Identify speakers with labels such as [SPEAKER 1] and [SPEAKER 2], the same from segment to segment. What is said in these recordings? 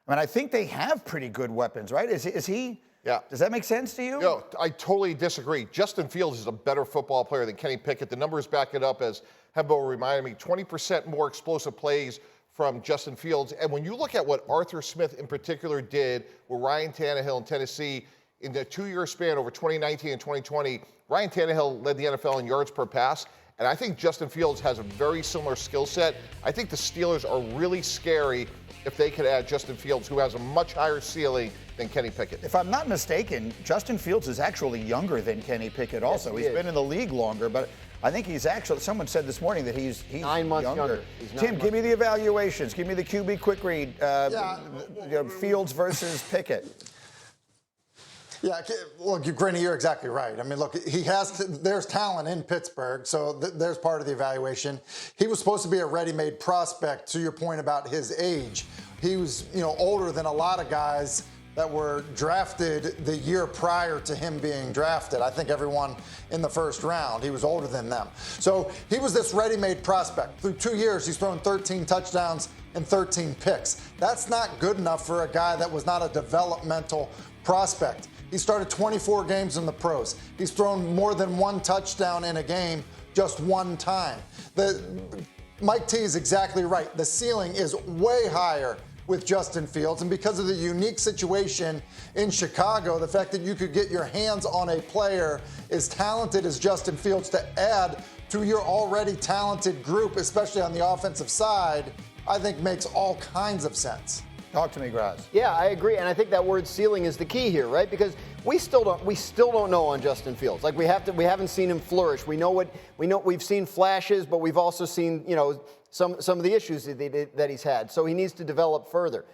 [SPEAKER 1] I mean, I think they have pretty good weapons, right? Is he?
[SPEAKER 2] Yeah.
[SPEAKER 1] Does that make sense to you?
[SPEAKER 2] No, I totally disagree. Justin Fields is a better football player than Kenny Pickett. The numbers back it up, as Hebo reminded me, 20% more explosive plays from Justin Fields. And when you look at what Arthur Smith in particular did with Ryan Tannehill in Tennessee in the 2-year span over 2019 and 2020, Ryan Tannehill led the NFL in yards per pass. And I think Justin Fields has a very similar skill set. I think the Steelers are really scary if they could add Justin Fields, who has a much higher ceiling than Kenny Pickett.
[SPEAKER 1] If I'm not mistaken, Justin Fields is actually younger than Kenny Pickett also.
[SPEAKER 3] Yes,
[SPEAKER 1] he's been in the league longer, but I think he's actually, someone said this morning that he's
[SPEAKER 3] 9 months younger.
[SPEAKER 1] Tim, give me the evaluations. Give me the QB quick read. Fields versus Pickett.
[SPEAKER 4] Yeah, look, Grinny, you're exactly right. I mean, look, there's talent in Pittsburgh, so there's part of the evaluation. He was supposed to be a ready-made prospect, to your point about his age. He was, older than a lot of guys that were drafted the year prior to him being drafted. I think everyone in the first round, he was older than them. So he was this ready-made prospect. Through 2 years, he's thrown 13 touchdowns and 13 picks. That's not good enough for a guy that was not a developmental prospect. He started 24 games in the pros. He's thrown more than one touchdown in a game just one time. Mike T is exactly right. The ceiling is way higher with Justin Fields, and because of the unique situation in Chicago, the fact that you could get your hands on a player as talented as Justin Fields to add to your already talented group, especially on the offensive side, I think makes all kinds of sense.
[SPEAKER 1] Talk to me, Graz.
[SPEAKER 3] Yeah, I agree, and I think that word ceiling is the key here, right? Because we still don't know on Justin Fields. Like we haven't seen him flourish. We've seen flashes, but we've also seen some of the issues that he's had. So he needs to develop further.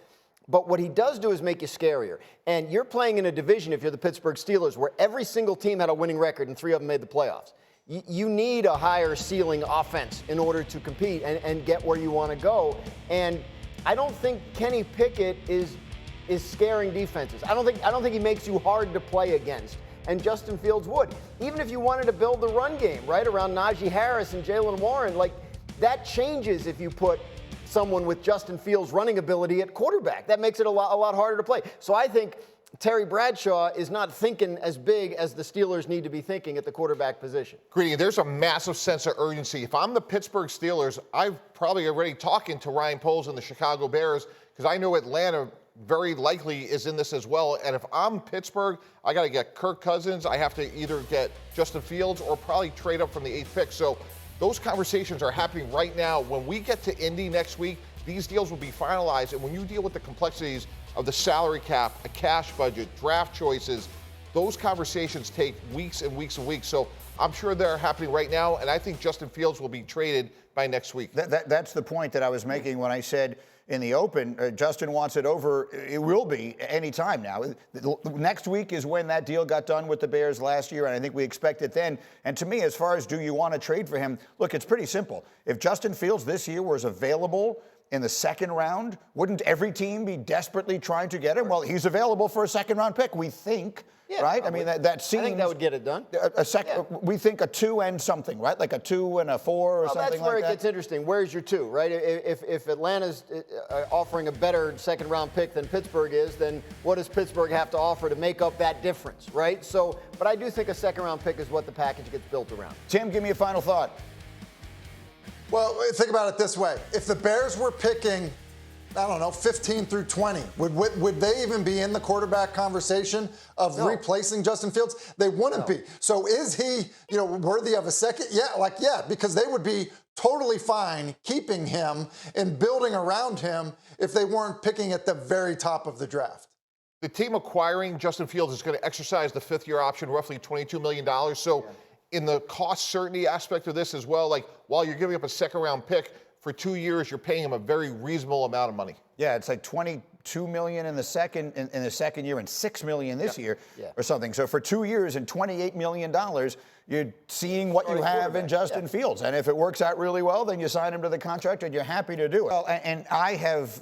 [SPEAKER 3] But what he does do is make you scarier. And you're playing in a division, if you're the Pittsburgh Steelers, where every single team had a winning record and 3 of them made the playoffs. You need a higher ceiling offense in order to compete and get where you want to go. And I don't think Kenny Pickett is scaring defenses. I don't think he makes you hard to play against. And Justin Fields would. Even if you wanted to build the run game, right, around Najee Harris and Jaylen Warren, like that changes if you put someone with Justin Fields' running ability at quarterback. That makes it a lot harder to play. So I think Terry Bradshaw is not thinking as big as the Steelers need to be thinking at the quarterback position.
[SPEAKER 2] Greedy, there's a massive sense of urgency. If I'm the Pittsburgh Steelers, I've probably already talking to Ryan Poles and the Chicago Bears, because I know Atlanta very likely is in this as well. And if I'm Pittsburgh, I got to get Kirk Cousins. I have to either get Justin Fields or probably trade up from the 8th pick. So those conversations are happening right now. When we get to Indy next week, these deals will be finalized. And when you deal with the complexities of the salary cap, a cash budget, draft choices, those conversations take weeks and weeks and weeks. So I'm sure they're happening right now, and I think Justin Fields will be traded by next week.
[SPEAKER 1] That's the point that I was making when I said in the open, Justin wants it over. It will be any time now. Next week is when that deal got done with the Bears last year, and I think we expect it then. And to me, as far as do you want to trade for him, look, it's pretty simple. If Justin Fields this year was available in the second round, wouldn't every team be desperately trying to get him? Well, he's available for a second-round pick, we think, right?
[SPEAKER 3] Probably.
[SPEAKER 1] I mean, that seems...
[SPEAKER 3] I think that would get it done.
[SPEAKER 1] We think a 2 and something, right? Like a 2 and a 4 or something like that.
[SPEAKER 3] That's where it gets interesting. Where's your 2, right? If Atlanta's offering a better second-round pick than Pittsburgh is, then what does Pittsburgh have to offer to make up that difference, right? So, but I do think a second-round pick is what the package gets built around.
[SPEAKER 1] Tim, give me a final thought.
[SPEAKER 4] Well, think about it this way. If the Bears were picking, 15 through 20, would they even be in the quarterback conversation of replacing Justin Fields? They wouldn't be. So is he, worthy of a second? Yeah, because they would be totally fine keeping him and building around him if they weren't picking at the very top of the draft.
[SPEAKER 2] The team acquiring Justin Fields is going to exercise the 5th-year option, roughly $22 million. So in the cost certainty aspect of this as well, like while you're giving up a second-round pick, for 2 years, you're paying him a very reasonable amount of money.
[SPEAKER 1] Yeah, it's like $22 million in the second year and $6 million this year or something. So for 2 years and $28 million, you're seeing what you have in Justin Fields. And if it works out really well, then you sign him to the contract and you're happy to do it. Well, and I have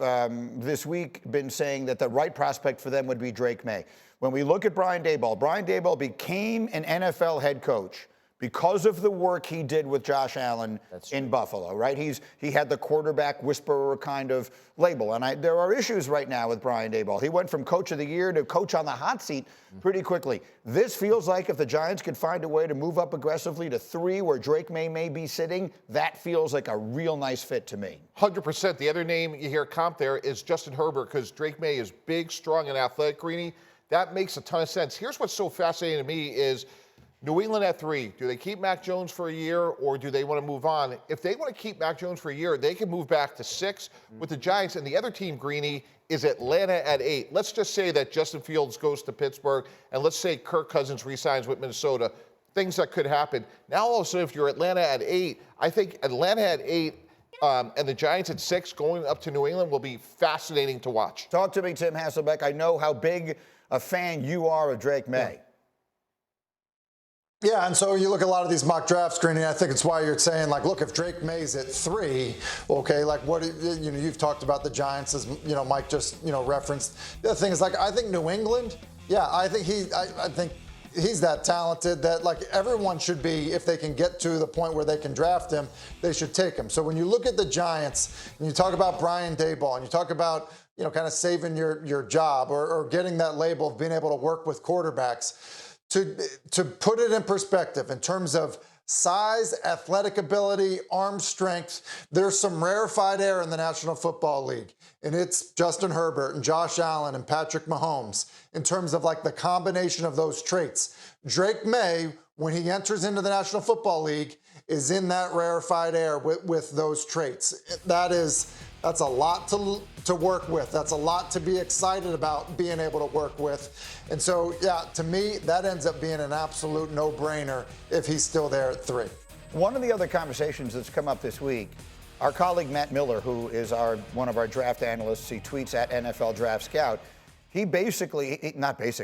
[SPEAKER 1] this week been saying that the right prospect for them would be Drake May. When we look at Brian Daboll became an NFL head coach because of the work he did with Josh Allen in Buffalo, right? He had the quarterback whisperer kind of label. And there are issues right now with Brian Daboll. He went from coach of the year to coach on the hot seat pretty quickly. This feels like if the Giants could find a way to move up aggressively to 3 where Drake may be sitting, that feels like a real nice fit to me.
[SPEAKER 2] 100%. The other name you hear comp there is Justin Herbert, because Drake May is big, strong, and athletic, Greeny. That makes a ton of sense. Here's what's so fascinating to me is New England at 3. Do they keep Mac Jones for a year, or do they want to move on? If they want to keep Mac Jones for a year, they can move back to 6 with the Giants. And the other team, Greeny, is Atlanta at 8. Let's just say that Justin Fields goes to Pittsburgh, and let's say Kirk Cousins re-signs with Minnesota. Things that could happen. Now, all of a sudden, if you're Atlanta at 8, I think Atlanta at 8 and the Giants at 6 going up to New England will be fascinating to watch.
[SPEAKER 1] Talk to me, Tim Hasselbeck. I know how big a fan you are of Drake May.
[SPEAKER 4] Yeah, and so you look at a lot of these mock draft screening. I think it's why you're saying, like, look, if Drake May's at 3, okay, like what you've talked about the Giants, as Mike just referenced. The other thing is, like, I think New England. Yeah, I think he's that talented that, like, everyone should be, if they can get to the point where they can draft him, they should take him. So when you look at the Giants and you talk about Brian Daboll and you talk about kind of saving your job or getting that label of being able to work with quarterbacks. To put it in perspective, in terms of size, athletic ability, arm strength, there's some rarefied air in the National Football League. And it's Justin Herbert and Josh Allen and Patrick Mahomes in terms of like the combination of those traits. Drake May, when he enters into the National Football League, is in that rarefied air with those traits. That's a lot to work with. That's a lot to be excited about being able to work with. And so, yeah, to me, that ends up being an absolute no-brainer if he's still there at 3.
[SPEAKER 1] One of the other conversations that's come up this week, our colleague Matt Miller, who is one of our draft analysts, he tweets at NFL Draft Scout. He tweeted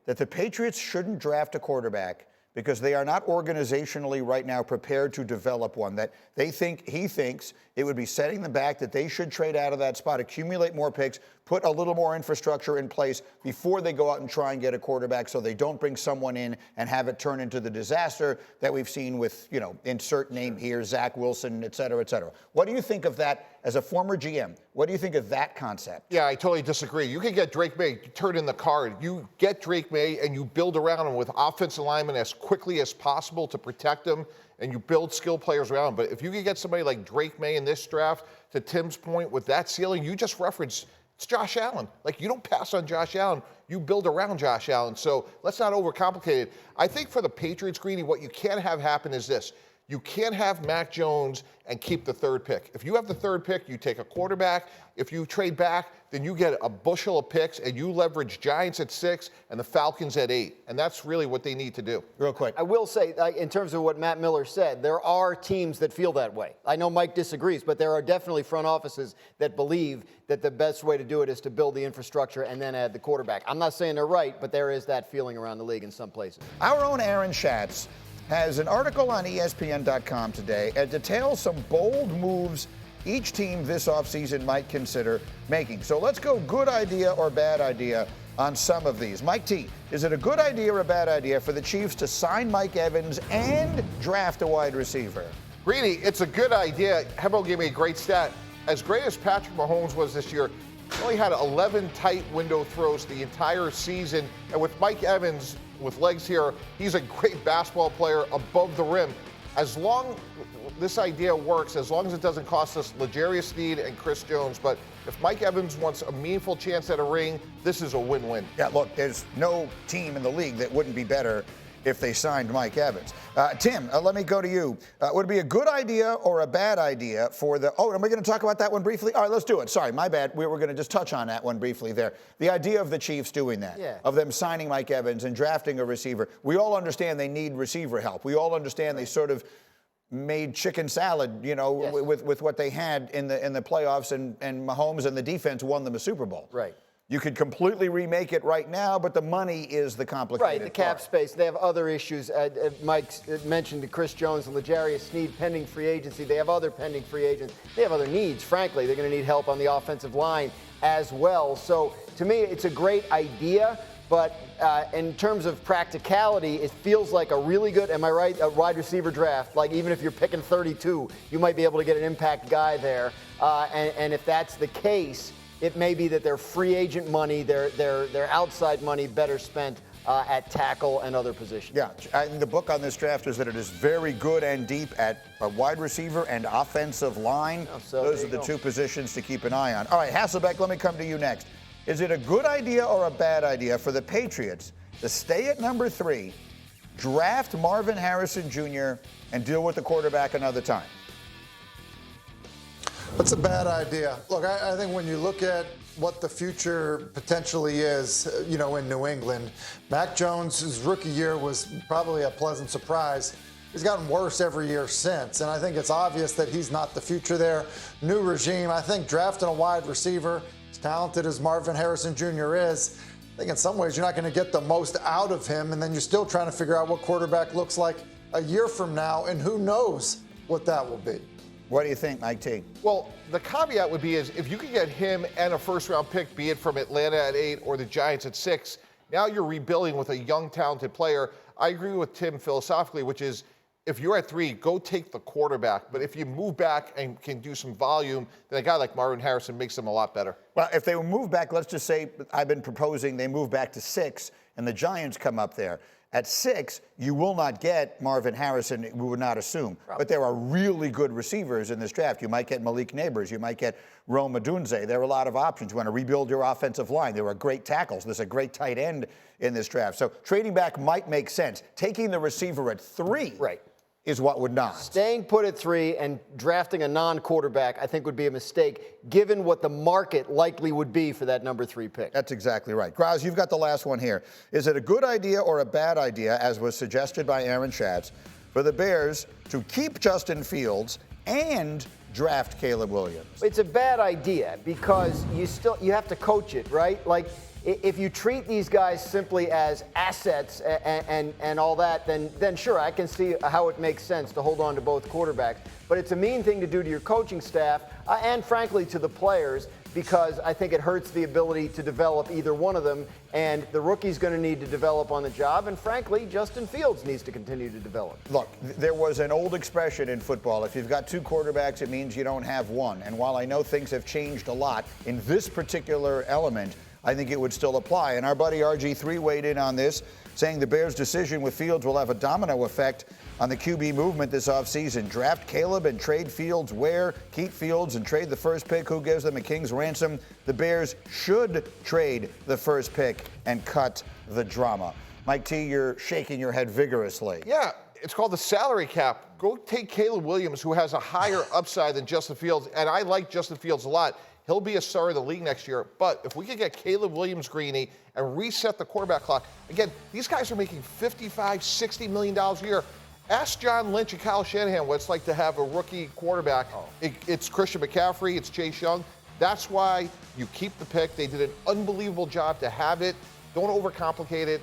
[SPEAKER 1] that the Patriots shouldn't draft a quarterback because they are not organizationally right now prepared to develop one, that he thinks it would be setting them back, that they should trade out of that spot, accumulate more picks, put a little more infrastructure in place before they go out and try and get a quarterback so they don't bring someone in and have it turn into the disaster that we've seen with, insert name here, Zach Wilson, et cetera, et cetera. What do you think of that as a former GM? What do you think of that concept?
[SPEAKER 2] Yeah, I totally disagree. You can get Drake May, turn in the card. You get Drake May and you build around him with offensive linemen as quickly as possible to protect him, and you build skill players around him. But if you can get somebody like Drake May in this draft, to Tim's point, with that ceiling, you just referenced, it's Josh Allen. Like, you don't pass on Josh Allen. You build around Josh Allen. So let's not overcomplicate it. I think for the Patriots, Greeny, what you can't have happen is this. You can't have Mac Jones and keep the 3rd pick. If you have the 3rd pick, you take a quarterback. If you trade back, then you get a bushel of picks, and you leverage Giants at 6 and the Falcons at 8. And that's really what they need to do.
[SPEAKER 1] Real quick.
[SPEAKER 3] I will say, in terms of what Matt Miller said, there are teams that feel that way. I know Mike disagrees, but there are definitely front offices that believe that the best way to do it is to build the infrastructure and then add the quarterback. I'm not saying they're right, but there is that feeling around the league in some places.
[SPEAKER 1] Our own Aaron Schatz has an article on ESPN.com today that details some bold moves each team this offseason might consider making. So let's go good idea or bad idea on some of these. Mike T, is it a good idea or a bad idea for the Chiefs to sign Mike Evans and draft a wide receiver?
[SPEAKER 2] Greeny, it's a good idea. Hebo gave me a great stat. As great as Patrick Mahomes was this year, he only had 11 tight window throws the entire season. And with Mike Evans, with legs here, he's a great basketball player above the rim. As long this idea works, as long as it doesn't cost us L'Jarius Sneed and Chris Jones, but if Mike Evans wants a meaningful chance at a ring, this is a win-win.
[SPEAKER 1] Yeah, look, there's no team in the league that wouldn't be better if they signed Mike Evans. Tim, let me go to you. Would it be a good idea or a bad idea for the... Oh, are we going to talk about that one briefly? All right, let's do it. Sorry, my bad. We were going to just touch on that one briefly there. The idea of the Chiefs doing that, of them signing Mike Evans and drafting a receiver. We all understand they need receiver help. We all understand they sort of made chicken salad, with what they had in the playoffs, and Mahomes and the defense won them a Super Bowl.
[SPEAKER 3] Right.
[SPEAKER 1] You could completely remake it right now, but the money is the complicated
[SPEAKER 3] part. Right, the cap space. They have other issues. Mike mentioned Chris Jones and L'Jarius Sneed pending free agency. They have other pending free agents. They have other needs, frankly. They're going to need help on the offensive line as well. So, to me, it's a great idea, But in terms of practicality, it feels like a really good, am I right, a wide receiver draft. Like even if you're picking 32, you might be able to get an impact guy there. And if that's the case, it may be that their free agent money, their outside money better spent at tackle and other positions.
[SPEAKER 1] Yeah, the book on this draft is that it is very good and deep at a wide receiver and offensive line. Those are the two positions to keep an eye on. All right, Hasselbeck, let me come to you next. Is it a good idea or a bad idea for the Patriots to stay at number 3, draft Marvin Harrison Jr., and deal with the quarterback another time?
[SPEAKER 4] That's a bad idea. Look, I think when you look at what the future potentially is, in New England, Mac Jones' rookie year was probably a pleasant surprise. He's gotten worse every year since, and I think it's obvious that he's not the future there. New regime, I think drafting a wide receiver, as talented as Marvin Harrison Jr. is, I think in some ways you're not going to get the most out of him, and then you're still trying to figure out what quarterback looks like a year from now, and who knows what that will be.
[SPEAKER 1] What do you think, Mike T?
[SPEAKER 2] Well, the caveat would be is if you could get him and a first-round pick, be it from Atlanta at 8 or the Giants at 6, now you're rebuilding with a young, talented player. I agree with Tim philosophically, which is if you're at 3, go take the quarterback. But if you move back and can do some volume, then a guy like Marvin Harrison makes them a lot better.
[SPEAKER 1] Well, if they move back, let's just say I've been proposing they move back to 6 and the Giants come up there. At 6, you will not get Marvin Harrison, we would not assume. But there are really good receivers in this draft. You might get Malik Neighbors. You might get Rome Odunze. There are a lot of options. You want to rebuild your offensive line. There are great tackles. There's a great tight end in this draft. So trading back might make sense. Taking the receiver at 3 is what would not.
[SPEAKER 3] Staying put at 3 and drafting a non-quarterback, I think, would be a mistake, given what the market likely would be for that number 3 pick.
[SPEAKER 1] That's exactly right. Graz, you've got the last one here. Is it a good idea or a bad idea, as was suggested by Aaron Schatz, for the Bears to keep Justin Fields and draft Caleb Williams?
[SPEAKER 3] It's a bad idea because you have to coach it, right? Like, if you treat these guys simply as assets and all that, then sure, I can see how it makes sense to hold on to both quarterbacks. But it's a mean thing to do to your coaching staff and, frankly, to the players, because I think it hurts the ability to develop either one of them. And the rookie's going to need to develop on the job. And, frankly, Justin Fields needs to continue to develop.
[SPEAKER 1] Look, there was an old expression in football. If you've got 2 quarterbacks, it means you don't have one. And while I know things have changed a lot in this particular element, I think it would still apply. And our buddy RG3 weighed in on this, saying the Bears' decision with Fields will have a domino effect on the QB movement this offseason. Draft Caleb and trade Fields where? Keep Fields and trade the first pick. Who gives them a king's ransom? The Bears should trade the first pick and cut the drama. Mike T, you're shaking your head vigorously.
[SPEAKER 2] Yeah, it's called the salary cap. Go take Caleb Williams, who has a higher upside than Justin Fields, and I like Justin Fields a lot. He'll be a star of the league next year. But if we could get Caleb Williams, Greeny, and reset the quarterback clock, again, these guys are making $55, $60 million a year. Ask John Lynch and Kyle Shanahan what it's like to have a rookie quarterback. It's Christian McCaffrey. It's Chase Young. That's why you keep the pick. They did an unbelievable job to have it. Don't overcomplicate it.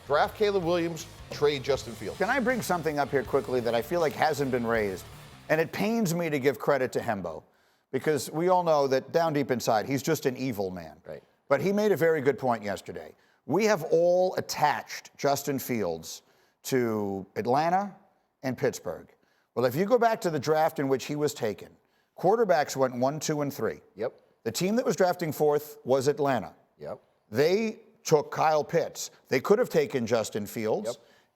[SPEAKER 2] Draft Caleb Williams, trade Justin Fields.
[SPEAKER 1] Can I bring something up here quickly that I feel like hasn't been raised? And it pains me to give credit to Hembo, because we all know that down deep inside, he's just an evil man.
[SPEAKER 3] Right.
[SPEAKER 1] But he made a very good point yesterday. We have all attached Justin Fields to Atlanta and Pittsburgh. Well, if you go back to the draft in which he was taken, quarterbacks went 1, 2, and 3.
[SPEAKER 3] Yep.
[SPEAKER 1] The team that was drafting 4th was Atlanta.
[SPEAKER 3] Yep.
[SPEAKER 1] They took Kyle Pitts. They could have taken Justin Fields.
[SPEAKER 3] Yep.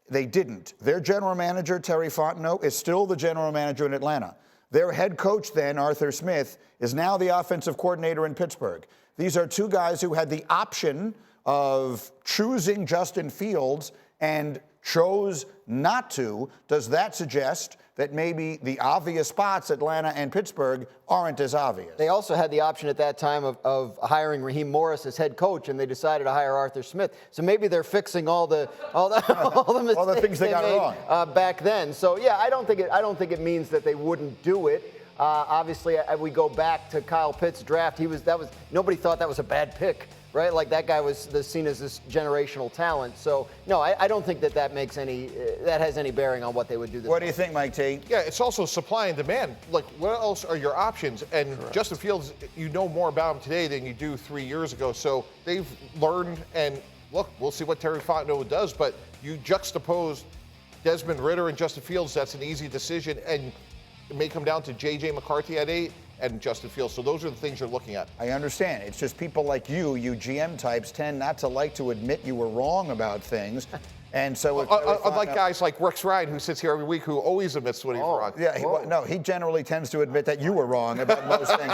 [SPEAKER 1] They didn't. Their general manager, Terry Fontenot, is still the general manager in Atlanta. Their head coach then, Arthur Smith, is now the offensive coordinator in Pittsburgh. These are 2 guys who had the option of choosing Justin Fields and chose not to. Does that suggest that maybe the obvious spots, Atlanta and Pittsburgh, aren't as obvious?
[SPEAKER 3] They also had the option at that time of hiring Raheem Morris as head coach, and they decided to hire Arthur Smith. So maybe they're fixing all the mistakes
[SPEAKER 1] all the things they got
[SPEAKER 3] made,
[SPEAKER 1] wrong
[SPEAKER 3] back then. So yeah, I don't think it means that they wouldn't do it. Obviously, we go back to Kyle Pitts' draft. Nobody thought that was a bad pick, right? Like, that guy was seen as this generational talent. So no, I don't think that has any bearing on what they would do.
[SPEAKER 1] What do you think, Mike T?
[SPEAKER 2] Yeah, it's also supply and demand. Like, what else are your options? And correct. Justin Fields, you know more about him today than you do 3 years ago. So they've learned, and look, we'll see what Terry Fontenot does, but you juxtapose Desmond Ridder and Justin Fields, that's an easy decision, and it may come down to J.J. McCarthy at 8 and Justin Fields. So those are the things you're looking at.
[SPEAKER 1] I understand. It's just people like you GM types, tend not to like to admit you were wrong about things. And so,
[SPEAKER 2] unlike guys like Rex Ryan, who sits here every week, who always admits when he's wrong.
[SPEAKER 1] Yeah, he generally tends to admit that you were wrong about most things.